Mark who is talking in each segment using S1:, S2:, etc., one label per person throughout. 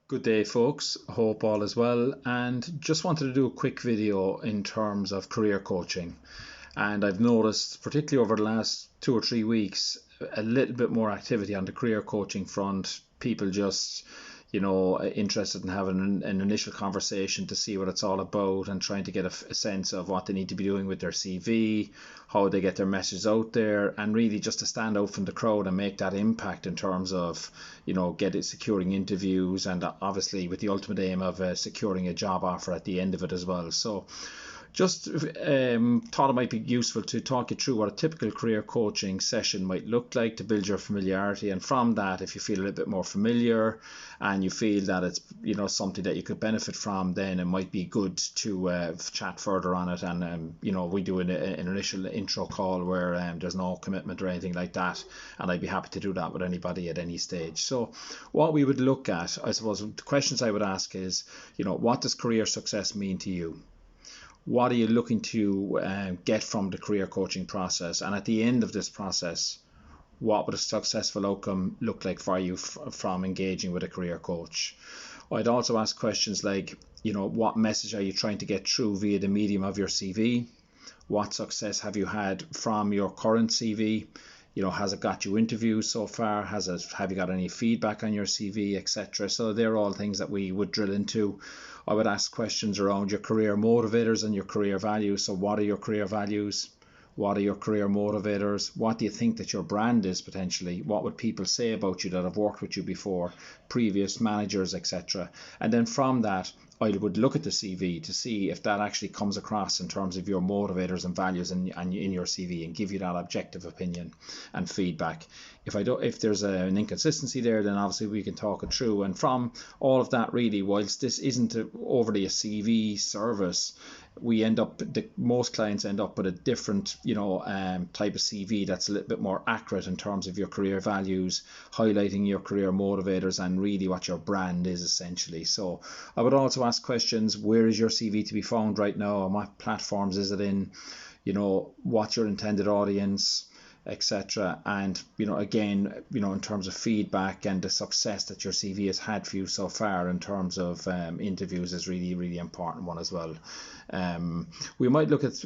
S1: Good day, folks. Hope all is well. And just wanted to do a quick video in terms of career coaching. And I've noticed, particularly over the last 2 or 3 weeks, a little bit more activity on the career coaching front. People just, interested in having an initial conversation to see what it's all about and trying to get a sense of what they need to be doing with their CV, how they get their message out there, and really just to stand out from the crowd and make that impact in terms of, securing interviews and obviously with the ultimate aim of securing a job offer at the end of it as well. So just thought it might be useful to talk you through what a typical career coaching session might look like to build your familiarity, and from that, if you feel a little bit more familiar and you feel that it's something that you could benefit from, then it might be good to chat further on it. And we do an initial intro call where there's no commitment or anything like that, and I'd be happy to do that with anybody at any stage. So what we would look at, I suppose, the questions I would ask is, what does career success mean to you? What are you looking to get from the career coaching process? And at the end of this process, what would a successful outcome look like for you from engaging with a career coach? I'd also ask questions like, what message are you trying to get through via the medium of your CV? What success have you had from your current CV? Has it got you interviews so far? Have you got any feedback on your CV, etc.? So they're all things that we would drill into. I would ask questions around your career motivators and your career values. So what are your career values? What are your career motivators? What do you think that your brand is potentially? What would people say about you that have worked with you before, previous managers, etc.? And then from that, I would look at the CV to see if that actually comes across in terms of your motivators and values in your CV, and give you that objective opinion and feedback. If there's an inconsistency there, then obviously we can talk it through. And from all of that, really, whilst this isn't overly a CV service, most clients end up with a different type of CV that's a little bit more accurate in terms of your career values, highlighting your career motivators and really what your brand is essentially. So I would also ask questions: where is your CV to be found right now, and what platforms is it in? What's your intended audience, etc. And again, in terms of feedback and the success that your CV has had for you so far in terms of interviews is really, really important one as well. We might look at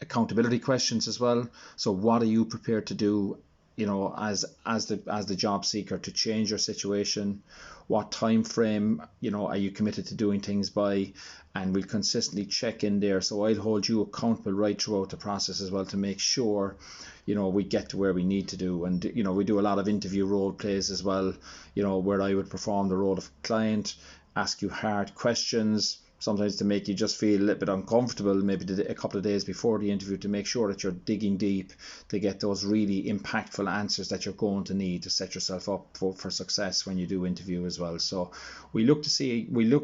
S1: accountability questions as well. So what are you prepared to do, as the job seeker, to change your situation? What time frame are you committed to doing things by? And we'll consistently check in there. So I'll hold you accountable right throughout the process as well, to make sure we get to where we need to do. And we do a lot of interview role plays as well, where I would perform the role of client, ask you hard questions, sometimes to make you just feel a little bit uncomfortable, maybe a couple of days before the interview, to make sure that you're digging deep to get those really impactful answers that you're going to need to set yourself up for success when you do interview as well. So we look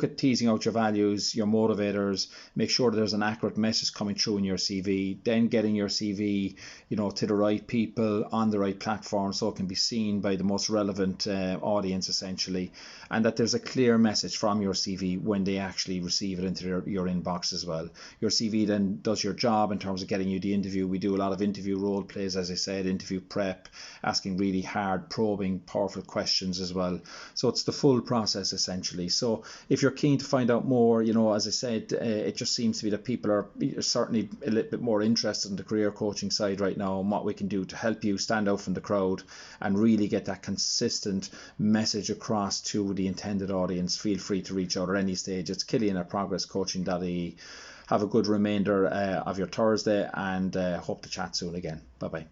S1: at teasing out your values, your motivators, make sure that there's an accurate message coming through in your CV, then getting your CV to the right people on the right platform so it can be seen by the most relevant audience essentially, and that there's a clear message from your CV when they actually receive it into your inbox as well. Your CV then does your job in terms of getting you the interview. We do a lot of interview role plays, as I said, interview prep, asking really hard, probing, powerful questions as well. So it's the full process essentially. So if you're keen to find out more, as I said, it just seems to be that people are certainly a little bit more interested in the career coaching side right now, and what we can do to help you stand out from the crowd and really get that consistent message across to the intended audience. Feel free to reach out at any stage. It's Killian@progresscoaching.ie. Have a good remainder of your Thursday, and hope to chat soon again. Bye bye.